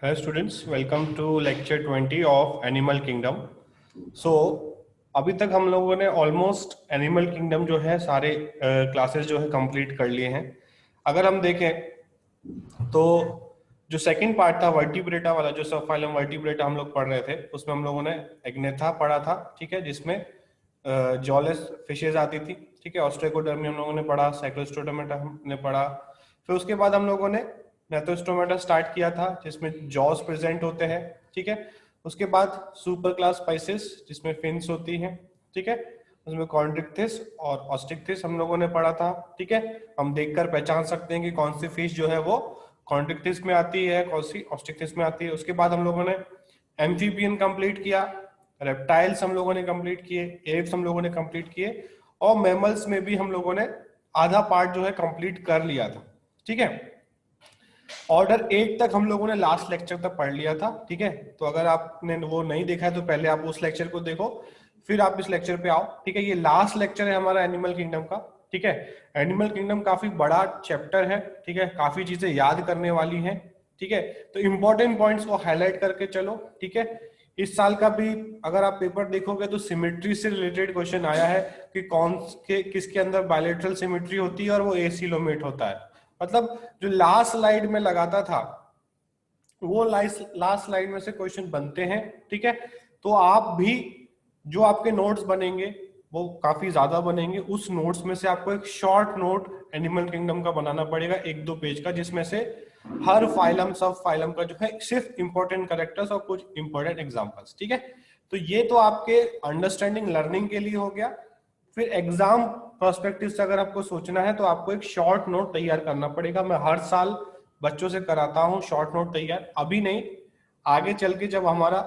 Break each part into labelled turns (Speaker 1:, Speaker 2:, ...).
Speaker 1: Hi students, welcome to lecture 20 of Animal Kingdom. So अभी तक हम लोगों ने ऑलमोस्ट एनिमल किंगडम जो है सारे क्लासेस जो है कंप्लीट कर लिए हैं. अगर हम देखें तो जो सेकंड पार्ट था वर्टिब्रेटा वाला, जो सब फाइलम वर्टिब्रेटा हम लोग पढ़ रहे थे, उसमें हम लोगों ने एग्नेथा पढ़ा था. ठीक है, जिसमें जॉलेस फिशेज आती थी. ठीक है, ऑस्ट्रेकोडर्मी हम लोगों ने पढ़ा, साइक्लोस्टोमेटा हमने पढ़ा. फिर उसके बाद हम लोगों ने मैथोस्टोमेटा स्टार्ट किया था, जिसमें जॉस प्रेजेंट होते हैं. ठीक है, उसके बाद सुपर क्लास स्पाइसेस जिसमें फिन्स होती हैं. ठीक है, उसमें कॉन्ड्रिक्थिस और ऑस्टिक्थिस हम लोगों ने पढ़ा था. ठीक है, हम देखकर पहचान सकते हैं कि कौन सी फिश जो है वो कॉन्ड्रिक्थिस में आती है, कौन सी ऑस्टिक्थिस में आती है. उसके बाद हम लोगों ने एम्फीबियन कंप्लीट किया, रेप्टाइल्स हम लोगों ने कंप्लीट किए, एप्स हम लोगों ने कंप्लीट किए, और मैमल्स में भी हम लोगों ने आधा पार्ट जो है कंप्लीट कर लिया था. ठीक है, ऑर्डर 8 तक हम लोगों ने लास्ट लेक्चर तक पढ़ लिया था. ठीक है, तो अगर आपने वो नहीं देखा है तो पहले आप उस लेक्चर को देखो, फिर आप इस लेक्चर पे आओ. ठीक है, ये लास्ट लेक्चर है हमारा एनिमल किंगडम का. ठीक है, एनिमल किंगडम काफी बड़ा चैप्टर है. ठीक है, काफी चीजें याद करने वाली हैं. ठीक है, तो इंपॉर्टेंट पॉइंट्स को हाईलाइट करके चलो. ठीक है, इस साल का भी अगर आप पेपर देखोगे तो सिमेट्री से रिलेटेड क्वेश्चन आया है कि कौन के किसके अंदर बायलैटरल सिमेट्री होती है और वो एसिलोमेट होता है. मतलब जो लास्ट स्लाइड में लगाता था वो लास्ट स्लाइड में से क्वेश्चन बनते हैं. ठीक है, तो आप भी जो आपके नोट्स बनेंगे वो काफी ज्यादा बनेंगे. उस नोट्स में से आपको एक शॉर्ट नोट एनिमल किंगडम का बनाना पड़ेगा, 1-2 पेज का, जिसमें से हर फाइलम सब फाइलम का जो है सिर्फ इंपॉर्टेंट कैरेक्टर्स और कुछ इंपॉर्टेंट एग्जांपल्स. ठीक है, तो ये तो आपके अंडरस्टैंडिंग लर्निंग के लिए हो गया. फिर एग्जाम पर्सपेक्टिव से अगर आपको सोचना है तो आपको एक शॉर्ट नोट तैयार करना पड़ेगा. मैं हर साल बच्चों से कराता हूँ शॉर्ट नोट तैयार, अभी नहीं, आगे चल के जब हमारा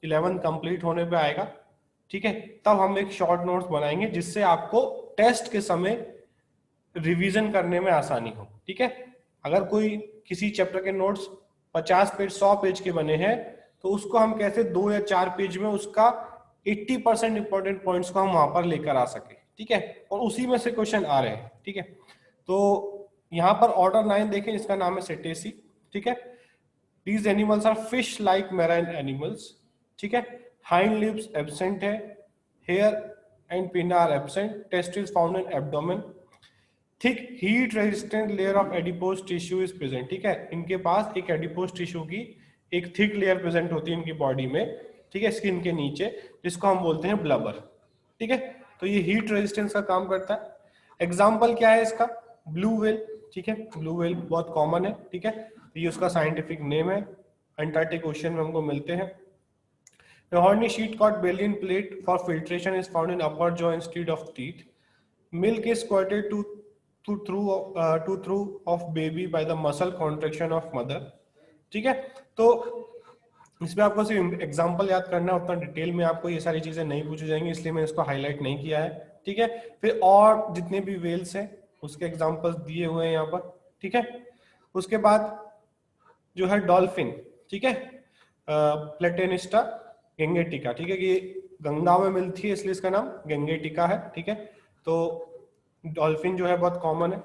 Speaker 1: 11 कंप्लीट होने पे आएगा, ठीक है, तब हम एक शॉर्ट नोट्स बनाएंगे जिससे आपको टेस्ट के समय रिवीजन करने में आसानी हो. ठीक है, अगर कोई किसी चैप्टर के नोट्स 50 पेज 100 पेज के बने हैं तो उसको हम कैसे 2 या 4 पेज में उसका 80% इंपॉर्टेंट पॉइंट्स को हम वहां पर लेकर आ सके. ठीक है, और उसी में से क्वेश्चन आ रहे हैं. ठीक है, तो यहाँ पर ऑर्डर 9 देखें, इसका नाम है सेटेसी. ठीक है, these animals are fish like marine animals. ठीक है, hind limbs absent है, hair and pinna are absent, testes found in abdomen, thick heat resistant layer of adipose tissue is present. ठीक है, इनके पास एक एडिपोज टिश्यू की एक थिक लेयर प्रेजेंट होती है इनकी बॉडी में. ठीक है, स्किन के नीचे, जिसको हम बोलते हैं ब्लबर. ठीक है, तो ये हीट रेजिस्टेंस का काम करता है. एग्जाम्पल क्या है इसका? Blue whale. ठीक है, ब्लू व्हेल बहुत कॉमन है. ठीक है, ये उसका साइंटिफिक नेम है, अंटार्कटिक ओशन में हमको मिलते हैं. The horny sheet called Ballian plate for filtration is found in upper jaw instead of teeth. Milk is squirted to through of baby by the muscle contraction of mother. ठीक है, तो इसमें आपको सिर्फ एग्जांपल याद करना है, उतना डिटेल में आपको ये सारी चीजें नहीं पूछी जाएंगी, इसलिए मैंने इसको हाईलाइट नहीं किया है. ठीक है, फिर और जितने भी वेल्स हैं उसके एग्जांपल्स दिए हुए हैं यहाँ पर. ठीक है, उसके बाद जो है डॉल्फिन. ठीक है, प्लेटेनिस्टा गेंगेटिका. ठीक है, ये गंगा में मिलती है इसलिए इसका नाम गेंगेटिका है. ठीक है, तो डॉल्फिन जो है बहुत कॉमन है.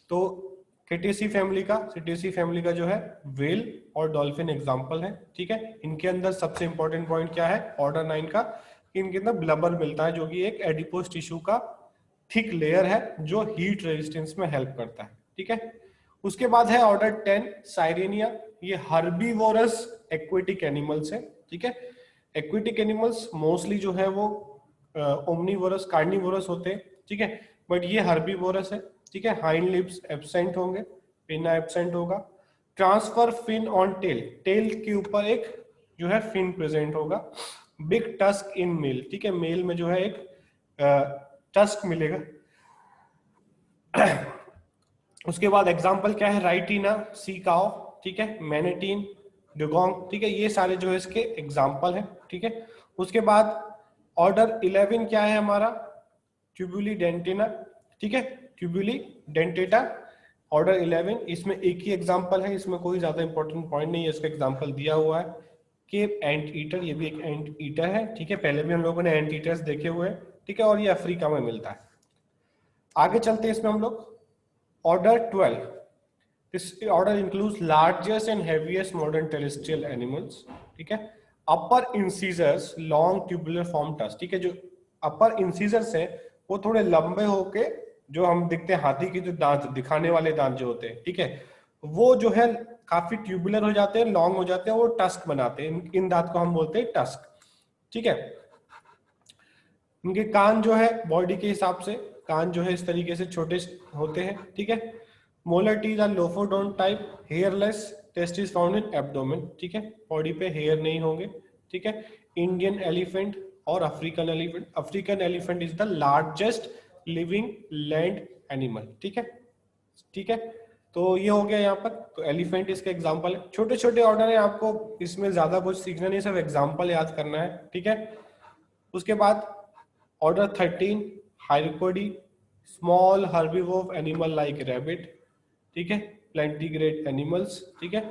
Speaker 1: तो सिटेसी फैमिली का जो है वेल और डॉल्फिन एग्जांपल है. ठीक है, इनके अंदर सबसे इंपॉर्टेंट पॉइंट क्या है ऑर्डर 9 का, कि इनके अंदर ब्लबर मिलता है, जो कि एक एडिपोज टिश्यू का थिक लेयर है जो हीट रेजिस्टेंस में हेल्प करता है. ठीक है, उसके बाद है ऑर्डर 10 साइरेनिया. ये हर्बीवोरस एक्वेटिक एनिमल्स है. ठीक है, एक्वेटिक एनिमल्स मोस्टली जो है वो ओमनीवोरस कार्निवोरस होते हैं. ठीक है, बट ये हर्बीवोरस है. ठीक है, हाइंड लिब्स एब्सेंट होंगे, पिना एब्सेंट होगा. Transfer fin on tail, tail के ऊपर एक जो है फिन प्रेजेंट होगा. Big tusk in male. ठीक है, मेल में जो है एक टस्क मिलेगा. उसके बाद एग्जांपल क्या है? राइटिना, सी काउ. ठीक है, मैनेटीन, डुगोंग. ठीक है, ये सारे जो है इसके एग्जांपल हैं. ठीक है, उसके बाद ऑर्डर 11 क्या है हमारा? ट्यूबुली डेंटिना. ठीक है, ट्यूबुली डेंटेटा ऑर्डर 11. इसमें एक ही एग्जांपल है, इसमें कोई ज्यादा इंपॉर्टेंट पॉइंट नहीं है, इसका एग्जांपल दिया हुआ है. केप एंट ईटर, ये भी एक एंट ईटर है. ठीक है, पहले भी हम लोगों ने एंट ईटर्स देखे हुए हैं. ठीक है, और ये अफ्रीका में मिलता है. आगे चलते हैं इसमें हम लोग. Order 12 this order includes largest and heaviest modern terrestrial animals, ठीक है। Upper incisors long tubular form tusk, ठीक है। जो अपर इंसीजर्स है वो थोड़े लंबे होके, जो हम देखते हैं हाथी के जो दांत दिखाने वाले दांत जो होते हैं, ठीक है, वो जो है काफी ट्यूबुलर हो जाते हैं, लॉन्ग हो जाते हैं, वो टस्क बनाते हैं। इन दांत को हम बोलते हैं टस्क, ठीक है। इनके कान जो है बॉडी के हिसाब से कान जो है इस तरीके से छोटे होते हैं, ठीक है। Molar teeth are lophodont type, hairless, testes is found in abdomen, ठीक है। बॉडी पे हेयर नहीं होंगे, ठीक है। इंडियन एलिफेंट और African elephant, African elephant is the largest living land animal, ठीक है, ठीक है। तो ये हो गया यहाँ पर, तो एलिफेंट इसका एग्जांपल है। छोटे छोटे ऑर्डर है, आपको इसमें ज्यादा कुछ सीखना नहीं, सिर्फ एग्जांपल याद करना है, ठीक है। उसके बाद ऑर्डर 13 हाइरोपोडी, small herbivore animal like rabbit, ठीक है, प्लेंटीग्रेड एनिमल्स, ठीक है।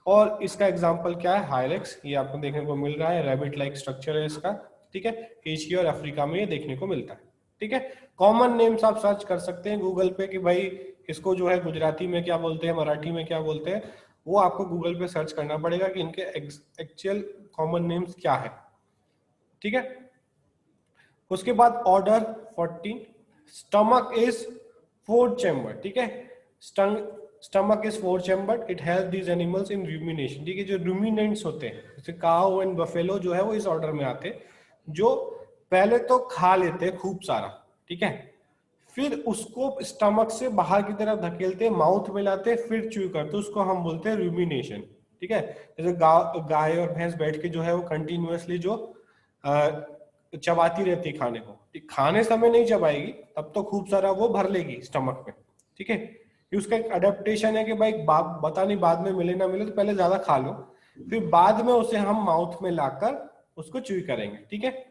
Speaker 1: और इसका एग्जांपल क्या है, हायरेक्स, ये आपको देखने को मिल रहा है, रैबिट लाइक स्ट्रक्चर है इसका, ठीक है। एशिया और अफ्रीका में ये देखने को मिलता है, ठीक है। कॉमन नेम्स आप सर्च कर सकते हैं गूगल पे कि भाई इसको जो है गुजराती में क्या बोलते हैं, मराठी में क्या बोलते हैं, वो आपको गूगल पे सर्च करना पड़ेगा कि इनके एक्चुअल कॉमन नेम्स क्या है, ठीक है। उसके बाद ऑर्डर 14 स्टमक इज 4 चैम्बर, ठीक है। Stomach is 4 chamber, it help these animals in rumination, ठीक है। जो रूमिनेंट्स होते हैं जैसे काऊ एंड बफेलो जो है वो इस ऑर्डर में आते हैं, जो पहले तो खा लेते हैं खूब सारा, ठीक है, फिर उसको स्टमक से बाहर की तरफ धकेलते, माउथ में लाते, फिर च्यू करते, उसको हम बोलते हैं रूमिनेशन, ठीक है। जैसे गाय और भैंस बैठ के जो है वो कंटिन्यूअसली जो चबाती रहती खाने को, खाने समय नहीं चबाएगी, तब तो खूब सारा वो भर लेगी स्टमक में, ठीक है। ये उसका एक अडेप्टेशन है कि भाई बता नहीं बाद में मिले ना मिले, तो पहले ज्यादा खा लो, फिर बाद में उसे हम माउथ में लाकर उसको च्यू करेंगे, ठीक है।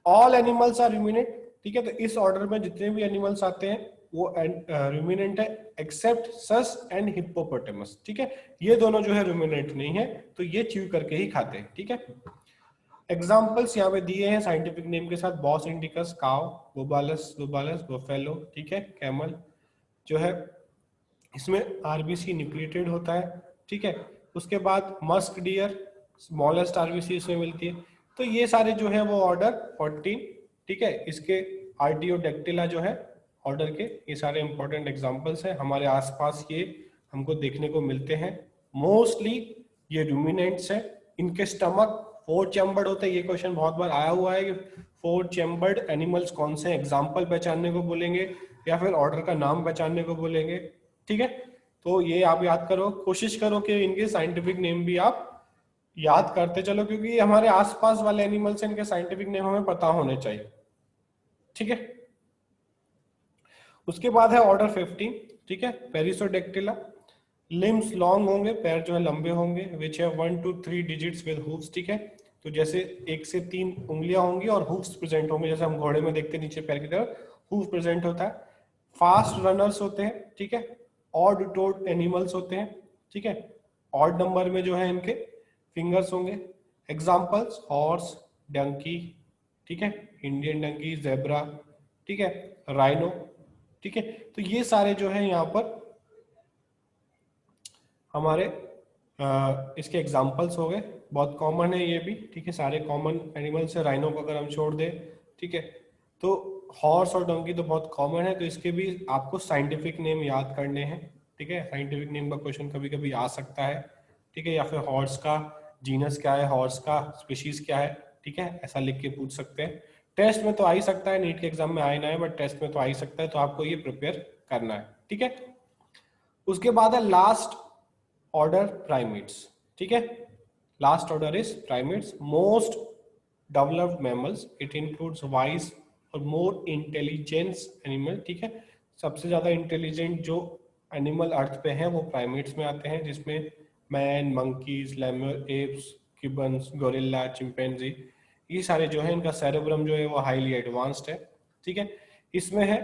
Speaker 1: ऑल एनिमल्स आर रूमिनेट, ठीक है। तो इस ऑर्डर में जितने भी एनिमल्स आते हैं वो रूमिनेंट है, एक्सेप्ट सस एंड हिप्पोपोटामस, ठीक है। ये दोनों जो है रूमिनेंट नहीं है, तो ये च्यू करके ही खाते हैं, ठीक है। एग्जाम्पल्स यहाँ पे दिए हैं साइंटिफिक नेम के साथ, बॉस इंडिकस काउ, बुबालस बुबालस बफेलो, ठीक है, कैमल जो है इसमें आरबीसी न्यूक्लिएटेड होता है, ठीक है। उसके बाद मस्क डियर, स्मॉलेस्ट आरबीसी इसमें मिलती है। तो ये सारे जो है वो ऑर्डर 14, ठीक है, इसके आर्टियोडेक्टिला जो है ऑर्डर के, ये सारे इंपॉर्टेंट एग्जांपल्स हैं हमारे आसपास, ये हमको देखने को मिलते हैं। मोस्टली ये रूमिनेंट्स है, इनके स्टमक 4 चैम्बर्ड होते हैं। ये क्वेश्चन बहुत बार आया हुआ है कि 4 चैम्बर्ड एनिमल्स कौन से, एग्जाम्पल पहचानने को बोलेंगे या फिर ऑर्डर का नाम पहचानने को बोलेंगे, ठीक है। तो ये आप याद करो, कोशिश करो कि इनके साइंटिफिक नेम भी आप याद करते चलो, क्योंकि ये हमारे आसपास वाले एनिमल्स, इनके साइंटिफिक नेम हमें पता होने चाहिए, ठीक है। उसके बाद है ऑर्डर 15, ठीक है, पेरिसोडेक्टिला, लिम्स लॉन्ग होंगे, पैर जो है लंबे होंगे, विच है 1 to 3 डिजिट्स विद हूफ्स, ठीक है। तो जैसे 1 से 3 उंगलियां होंगी और हूफ्स प्रेजेंट होंगे, जैसे हम घोड़े में देखते हैं नीचे पैर की तरफ हूफ प्रेजेंट होता है। फास्ट रनर्स होते हैं, ठीक है। ऑड टोड एनिमल्स होते हैं, ठीक है, ऑड नंबर में जो है इनके फिंगर्स होंगे। एग्जाम्पल्स हॉर्स, डंकी, ठीक है, इंडियन डंकी, जेब्रा, ठीक है, राइनो, ठीक है। तो ये सारे जो है यहाँ पर हमारे इसके एग्जाम्पल्स हो गए, बहुत कॉमन है ये भी, ठीक है, सारे कॉमन एनिमल्स है। राइनो को अगर हम छोड़ दें, ठीक है, तो हॉर्स और डंकी तो बहुत कॉमन है, तो इसके भी आपको साइंटिफिक नेम याद करने हैं, ठीक है। साइंटिफिक नेम का क्वेश्चन कभी कभी आ सकता है, ठीक है, या फिर हॉर्स का जीनस क्या है, हॉर्स का स्पीशीज क्या है, ठीक है, ऐसा लिख के पूछ सकते हैं। टेस्ट में तो आ ही सकता है, नीट के एग्जाम में आए ना है, बट टेस्ट में तो आ ही सकता है, तो आपको ये प्रिपेयर करना है, ठीक है। उसके बाद है लास्ट ऑर्डर प्राइमेट्स, ठीक है। Last order is primates, most developed mammals, it includes wise और मोर इंटेलिजेंस एनिमल, ठीक है। सबसे ज्यादा इंटेलिजेंट जो एनिमल अर्थ पे हैं वो प्राइमेट्स में आते हैं, जिसमें man, monkeys, lemur, apps, Gibbons, gorilla, chimpanzee, ये सारे जो है इनका सेरेब्रम जो है वो हाईली एडवांस्ड है, ठीक है। इसमें है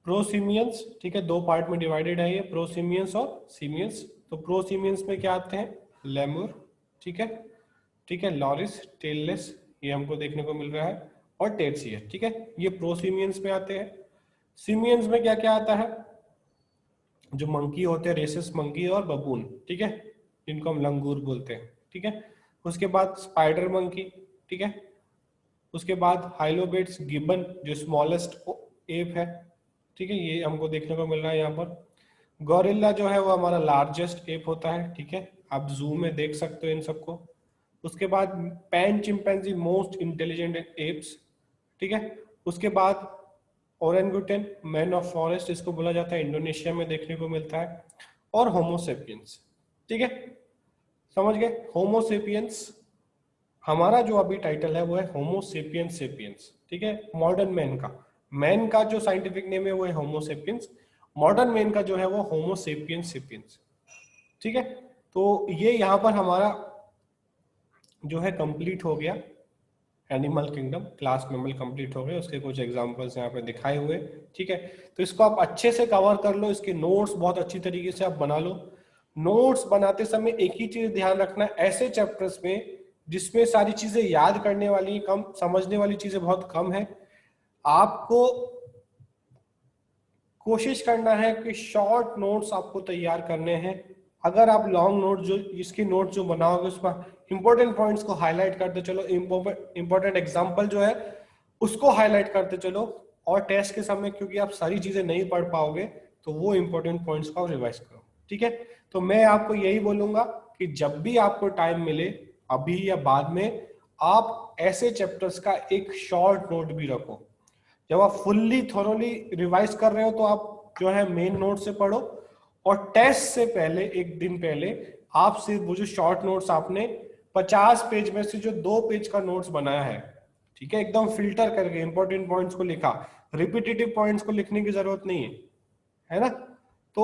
Speaker 1: प्रोसिमियंस, ठीक है, 2 पार्ट में डिवाइडेड है ये, प्रोसिमियंस और सीमियंस। तो प्रोसिमियंस में क्या आते हैं, लेमुर, ठीक है, ठीक है, लॉरिस, टेललेस, ये हमको देखने को मिल रहा है, और टेट्सियर, ठीक है, ये प्रोसिमियंस में आते हैं। सीमियंस में क्या क्या आता है, जो मंकी होते हैं, रेसिस मंकी और बबून, ठीक है, जिनको हम लंगूर बोलते हैं, ठीक है। उसके बाद स्पाइडर मंकी, ठीक है। उसके बाद हाइलोबेट्स गिबन, जो स्मॉलेस्ट एप है, ठीक है, ये हमको देखने को मिल रहा है यहाँ पर। गौरिल्ला जो है वो हमारा लार्जेस्ट एप होता है, ठीक है, आप जू में देख सकते हो इन सबको। उसके बाद pan chimpanzee most intelligent apps, ठीक है। उसके बाद ओरेंगुटन मैन ऑफ फॉरेस्ट, इसको बोला जाता है, इंडोनेशिया में देखने को मिलता है। और होमोसेपियंस, ठीक है, समझ गए। होमोसेपियंस हमारा जो अभी टाइटल है वो है होमोसेपियंस सेपियंस, ठीक है, मॉडर्न मैन का जो साइंटिफिक नेम है वो है होमोसेपियंस, मॉडर्न मैन का जो है वो होमोसेपियंस सेपियंस, ठीक है। तो ये यहाँ पर हमारा जो है कंप्लीट हो गया animal kingdom, class mammal complete हो गए, उसके कुछ एग्जांपल्स यहाँ पे दिखाए हुए, ठीक है। तो इसको आप अच्छे से कवर कर लो, इसके नोट्स बहुत अच्छी तरीके से आप बना लो। नोट्स बनाते समय एक ही चीज ध्यान रखना, ऐसे चैप्टर्स में जिसमें सारी चीजें याद करने वाली कम, समझने वाली चीजें बहुत कम है, आपको कोशिश करना है कि शॉर्ट नोट्स आपको तैयार करने हैं। अगर आप लॉन्ग नोट जो इसकी नोट जो बनाओगे उसमें इंपॉर्टेंट पॉइंट्स को हाईलाइट करते चलो, इंपॉर्टेंट एग्जांपल जो है उसको हाईलाइट करते चलो, और टेस्ट के समय क्योंकि आप सारी चीजें नहीं पढ़ पाओगे तो वो इंपॉर्टेंट पॉइंट्स को रिवाइज करो, ठीक है। तो मैं आपको यही बोलूंगा कि जब भी आपको टाइम मिले, अभी या बाद में, आप ऐसे चैप्टर्स का एक शॉर्ट नोट भी रखो। जब आप फुल्ली थोरोली रिवाइज कर रहे हो तो आप जो है मेन नोट से पढ़ो, और टेस्ट से पहले एक दिन पहले आप सिर्फ वो जो शॉर्ट नोट्स आपने 50 पेज में से जो 2 पेज का नोट्स बनाया है, ठीक है, एकदम फिल्टर करके इंपॉर्टेंट पॉइंट्स को लिखा, रिपीटेटिव पॉइंट्स को लिखने की जरूरत नहीं है ना, तो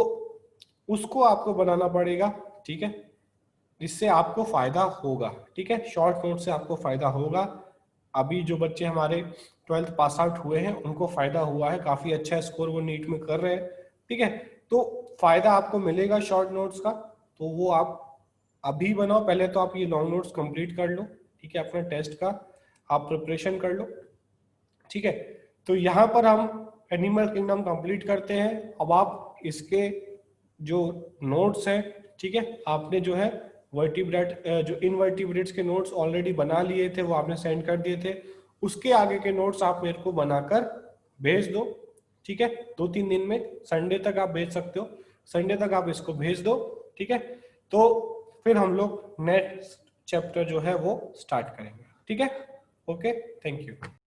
Speaker 1: उसको आपको बनाना पड़ेगा, ठीक है, जिससे आपको फायदा होगा, ठीक है, शॉर्ट नोट से आपको फायदा होगा। अभी जो बच्चे हमारे 12th पास आउट हुए हैं उनको फायदा हुआ है, काफी अच्छा स्कोर वो नीट में कर रहे हैं, ठीक है। तो फायदा आपको मिलेगा शॉर्ट नोट्स का, तो वो आप अभी बनाओ। पहले तो आप ये लॉन्ग नोट्स कंप्लीट कर लो, ठीक है, अपने टेस्ट का आप प्रिपरेशन कर लो, ठीक है। तो यहाँ पर हम एनिमल किंगडम कंप्लीट करते हैं। अब आप इसके जो नोट्स हैं, ठीक है, आपने जो है वर्टिब्रेट जो इनवर्टिब्रेट्स के नोट्स ऑलरेडी बना लिए थे वो आपने सेंड कर दिए थे, उसके आगे के नोट्स आप मेरे को बनाकर भेज दो, ठीक है, 2-3 दिन में, संडे तक आप भेज सकते हो, संडे तक आप इसको भेज दो, ठीक है। तो फिर हम लोग नेक्स्ट चैप्टर जो है वो स्टार्ट करेंगे, ठीक है। Okay, thank you.